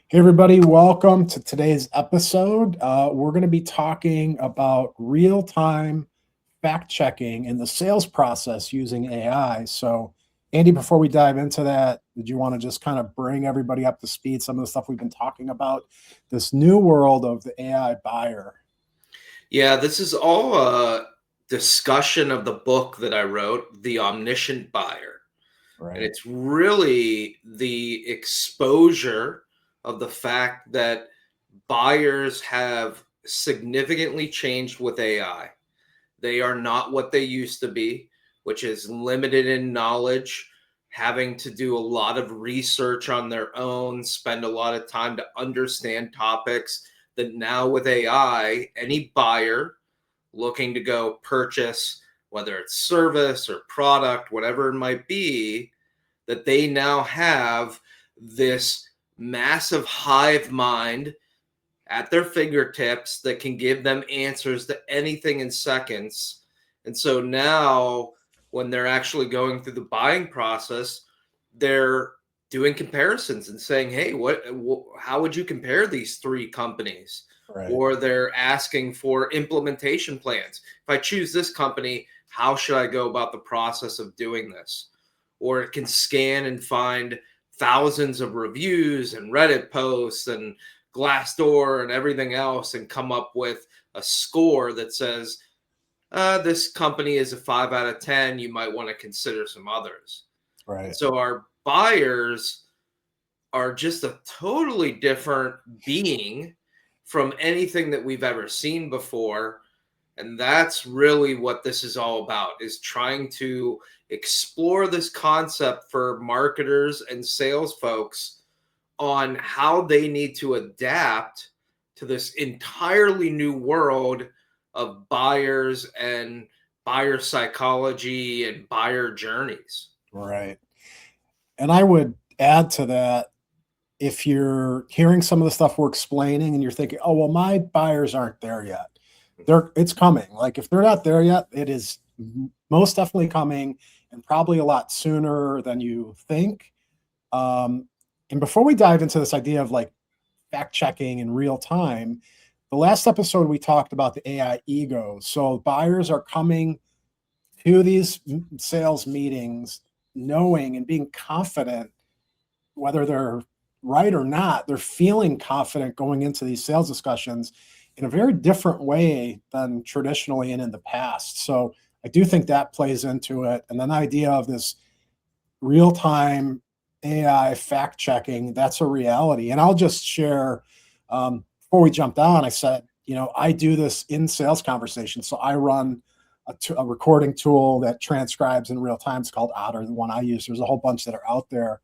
Hey, everybody, welcome to today's episode. We're going to be talking about real time fact checking in the sales process using AI. So, Andy, before we dive into that, did you want to just kind of bring everybody up to speed? Some of the stuff we've been talking about, this new world of the AI buyer. Yeah, this is all a discussion of the book that I wrote, The Omniscient Buyer. And Right. it's really the exposure of the fact that buyers have significantly changed with AI. They are not what they used to be, which is limited in knowledge, having to do a lot of research on their own, spend a lot of time to understand topics that now with AI, any buyer looking to go purchase, whether it's service or product, whatever it might be, that they now have this massive hive mind at their fingertips that can give them answers to anything in seconds. And so now, when they're actually going through the buying process, they're doing comparisons and saying, "Hey, how would you compare these three companies?" Right. Or they're asking for implementation plans. If I choose this company, how should I go about the process of doing this? Or it can scan and find thousands of reviews and Reddit posts and Glassdoor and everything else and come up with a score that says, this company is a 5 out of 10. You might want to consider some others. And Right. so our buyers are just a totally different being from anything that we've ever seen before. And that's really what this is all about, is trying to explore this concept for marketers and sales folks on how they need to adapt to this entirely new world of buyers and buyer psychology and buyer journeys. Right. And I would add to that, if you're hearing some of the stuff we're explaining and you're thinking, oh, well, my buyers aren't there yet, it's coming. Like, if they're not there yet, it is most definitely coming, and probably a lot sooner than you think. And before we dive into this idea of like fact checking in real time, the last episode we talked about the AI ego. So buyers are coming to these sales meetings knowing and being confident, whether they're right or not, they're feeling confident going into these sales discussions in a very different way than traditionally and in the past. So I do think that plays into it. And then the idea of this real time AI fact checking, that's a reality. And I'll just share, before we jumped on, I said, I do this in sales conversations. So I run a recording tool that transcribes in real time. It's called Otter, the one I use. There's a whole bunch that are out there.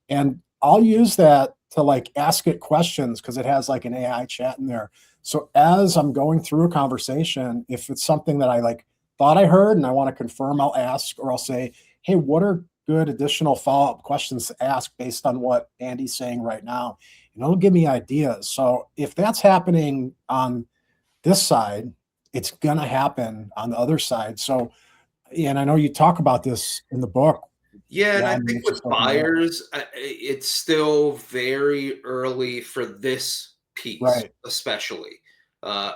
And I'll use that to like ask it questions because it has like an AI chat in there. So as I'm going through a conversation, if it's something that I like thought I heard and I want to confirm, I'll ask, or I'll say, hey, what are good additional follow-up questions to ask based on what Andy's saying right now? And it'll give me ideas. So if that's happening on this side, it's gonna happen on the other side. So, and I know you talk about this in the book. Yeah, and Yeah, I I mean, think it's with just open door. buyers, it's still very early for this piece, Right. especially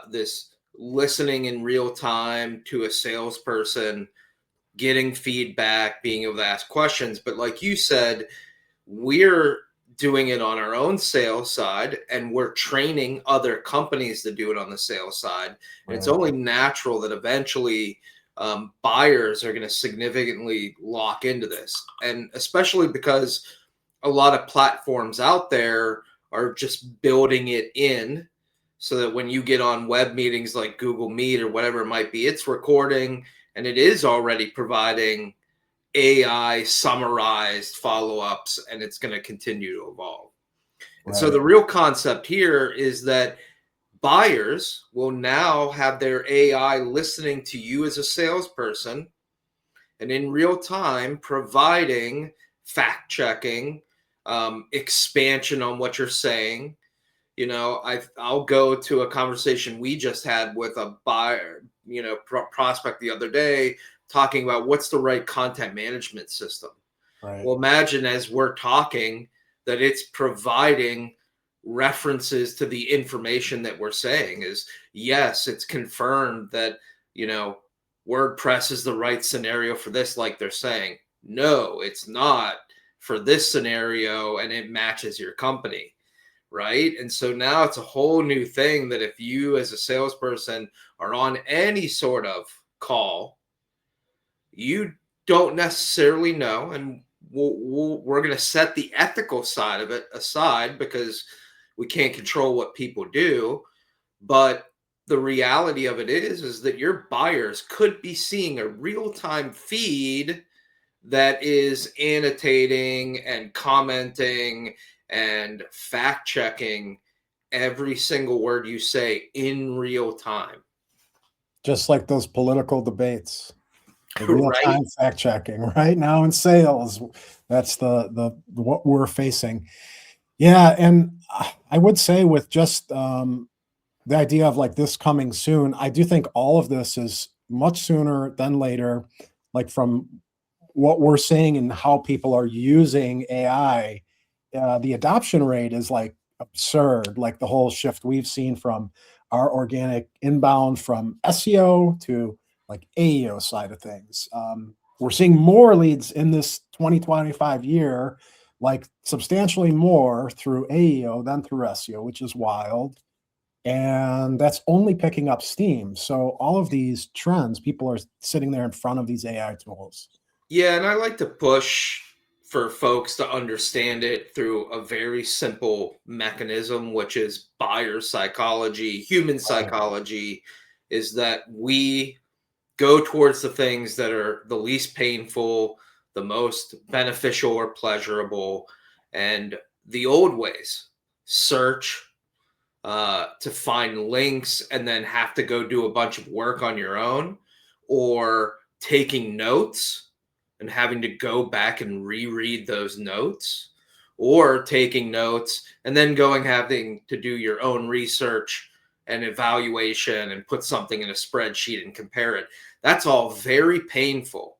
this listening in real time to a salesperson, getting feedback, being able to ask questions. But like you said, we're doing it on our own sales side and we're training other companies to do it on the sales side. And it's Right. only natural that eventually buyers are going to significantly lock into this. And especially because a lot of platforms out there are just building it in so that when you get on web meetings like Google Meet or whatever it might be, it's recording and it is already providing AI summarized follow ups, and it's going to continue to evolve. And so Right. the real concept here is that buyers will now have their AI listening to you as a salesperson and in real time providing fact checking, expansion on what you're saying. I'll go to a conversation we just had with a buyer, prospect the other day, talking about what's the right content management system. Right. Well, imagine as we're talking that it's providing references to the information that we're saying. Is yes, it's confirmed that, WordPress is the right scenario for this, like they're saying. No, it's not for this scenario, and it matches your company, right? And so now it's a whole new thing that if you as a salesperson are on any sort of call, you don't necessarily know, and we're going to set the ethical side of it aside because we can't control what people do. But the reality of it is that your buyers could be seeing a real-time feed that is annotating and commenting and fact checking every single word you say in real time. Just like those political debates. The real Right? time fact checking right now in sales. That's the what we're facing. Yeah, and I would say with just the idea of like this coming soon, I do think all of this is much sooner than later. Like from what we're seeing and how people are using AI, the adoption rate is like absurd. Like the whole shift we've seen from our organic inbound from SEO to like AEO side of things. We're seeing more leads in this 2025 year, like substantially more through AEO than through SEO, which is wild. And that's only picking up steam. So all of these trends, people are sitting there in front of these AI tools. Yeah, and I like to push for folks to understand it through a very simple mechanism, which is buyer psychology, human psychology, is that we go towards the things that are the least painful, the most beneficial or pleasurable, and the old ways, search to find links and then have to go do a bunch of work on your own, or taking notes and having to go back and reread those notes, or taking notes and then having to do your own research and evaluation and put something in a spreadsheet and compare it. That's all very painful.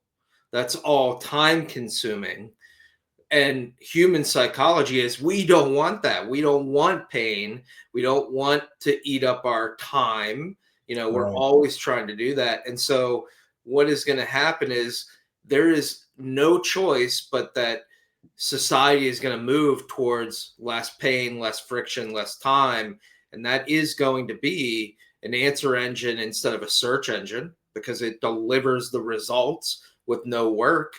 That's all time consuming. And human psychology is we don't want that. We don't want pain. We don't want to eat up our time. We're Right. always trying to do that. And so what is going to happen is there is no choice but that society is going to move towards less pain, less friction, less time. And that is going to be an answer engine instead of a search engine because it delivers the results with no work.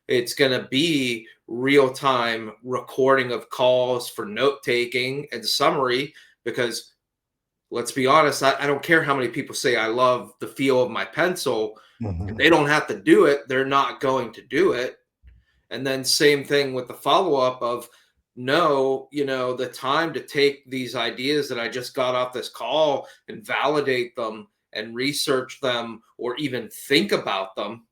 It's going to be real time recording of calls for note taking and summary because let's be honest, I don't care how many people say I love the feel of my pencil. If Mhm. they don't have to do it, they're not going to do it. And then same thing with the follow up of no, the time to take these ideas that I just got off this call and validate them and research them or even think about them.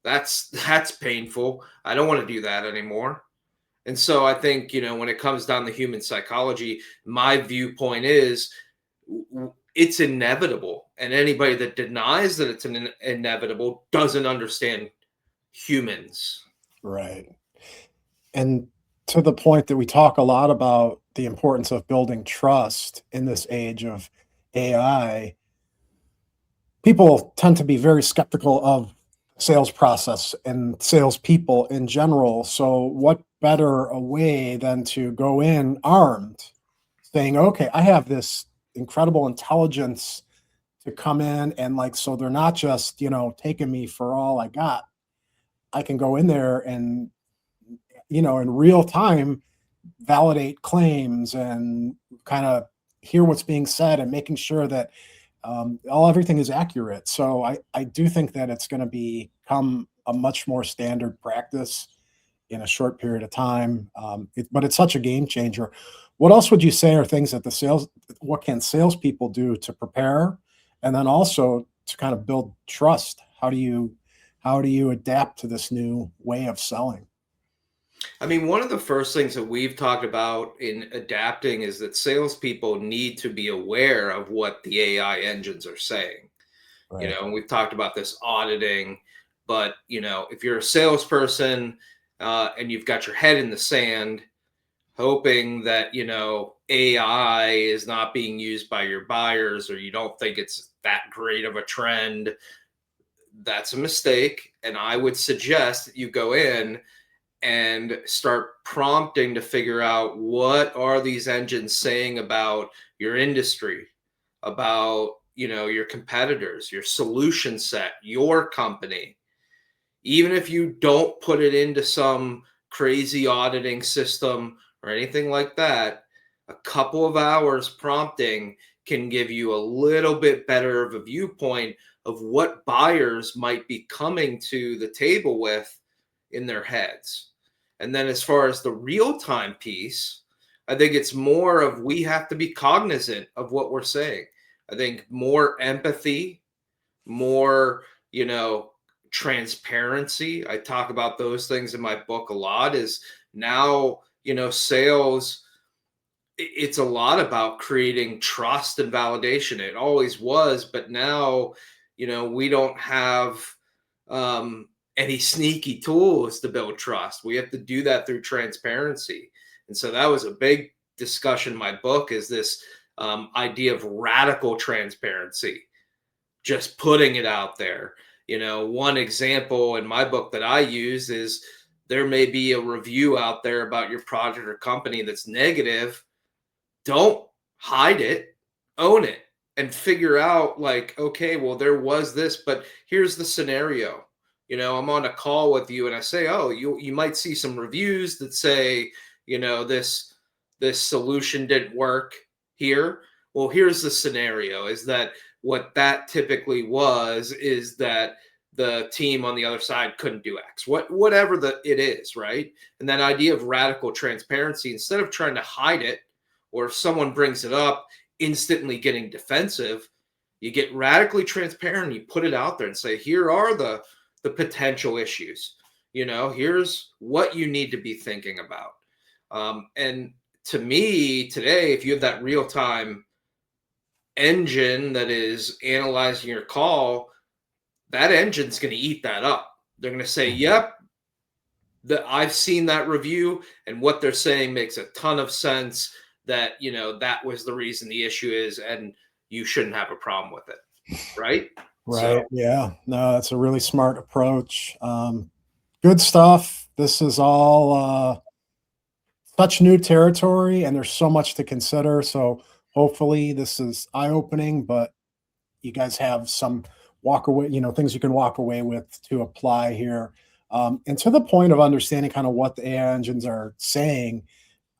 That's painful. I don't want to do that anymore. And so I think, when it comes down to human psychology, my viewpoint is it's inevitable. And anybody that denies that it's inevitable doesn't understand humans. Right. And to the point that we talk a lot about the importance of building trust in this age of AI, people tend to be very skeptical of sales process and salespeople in general. So, what better a way than to go in armed, saying, "Okay, I have this incredible intelligence to come in and like, so they're not just taking me for all I got. I can go in there and in real time validate claims and kind of hear what's being said and making sure that everything is accurate. So I do think that it's going to become a much more standard practice in a short period of time. But it's such a game changer. What else would you say are things that what can salespeople do to prepare, and then also to kind of build trust? How do you adapt to this new way of selling? I mean, one of the first things that we've talked about in adapting is that salespeople need to be aware of what the AI engines are saying. Right. And we've talked about this auditing, but if you're a salesperson and you've got your head in the sand, hoping that, AI is not being used by your buyers, or you don't think it's that great of a trend. That's a mistake. And I would suggest that you go in and start prompting to figure out, what are these engines saying about your industry, about, your competitors, your solution set, your company. Even if you don't put it into some crazy auditing system or anything like that, a couple of hours prompting can give you a little bit better of a viewpoint of what buyers might be coming to the table with in their heads. And then as far as the real-time piece, I think it's more of, we have to be cognizant of what we're saying. I think more empathy, more, transparency. I talk about those things in my book a lot. Is now, sales, it's a lot about creating trust and validation. It always was, but now, we don't have any sneaky tools to build trust. We have to do that through transparency. And so that was a big discussion in my book, is this idea of radical transparency, just putting it out there. One example in my book that I use is, there may be a review out there about your project or company that's negative. Don't hide it, own it, and figure out, like, okay, well, there was this, but here's the scenario. I'm on a call with you and I say, oh, you might see some reviews that say, this solution didn't work here. Well, here's the scenario, is that what that typically was is that the team on the other side couldn't do X, whatever it is, right? And that idea of radical transparency, instead of trying to hide it, or if someone brings it up, instantly getting defensive, you get radically transparent, you put it out there and say, here are the potential issues. Here's what you need to be thinking about. And to me today, if you have that real-time engine that is analyzing your call, that engine's going to eat that up. They're going to say, yep, I've seen that review, and what they're saying makes a ton of sense, that, that was the reason the issue is, and you shouldn't have a problem with it. Right. Right. So, Yeah. No, that's a really smart approach. Good stuff. This is all such new territory, and there's so much to consider. So hopefully this is eye-opening, but you guys have some walk away, things you can walk away with to apply here. And to the point of understanding kind of what the AI engines are saying,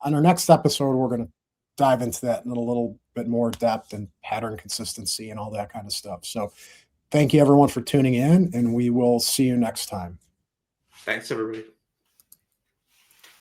on our next episode, we're going to dive into that in a little bit more depth, and pattern consistency and all that kind of stuff. So thank you everyone for tuning in, and we will see you next time. thanks everybody.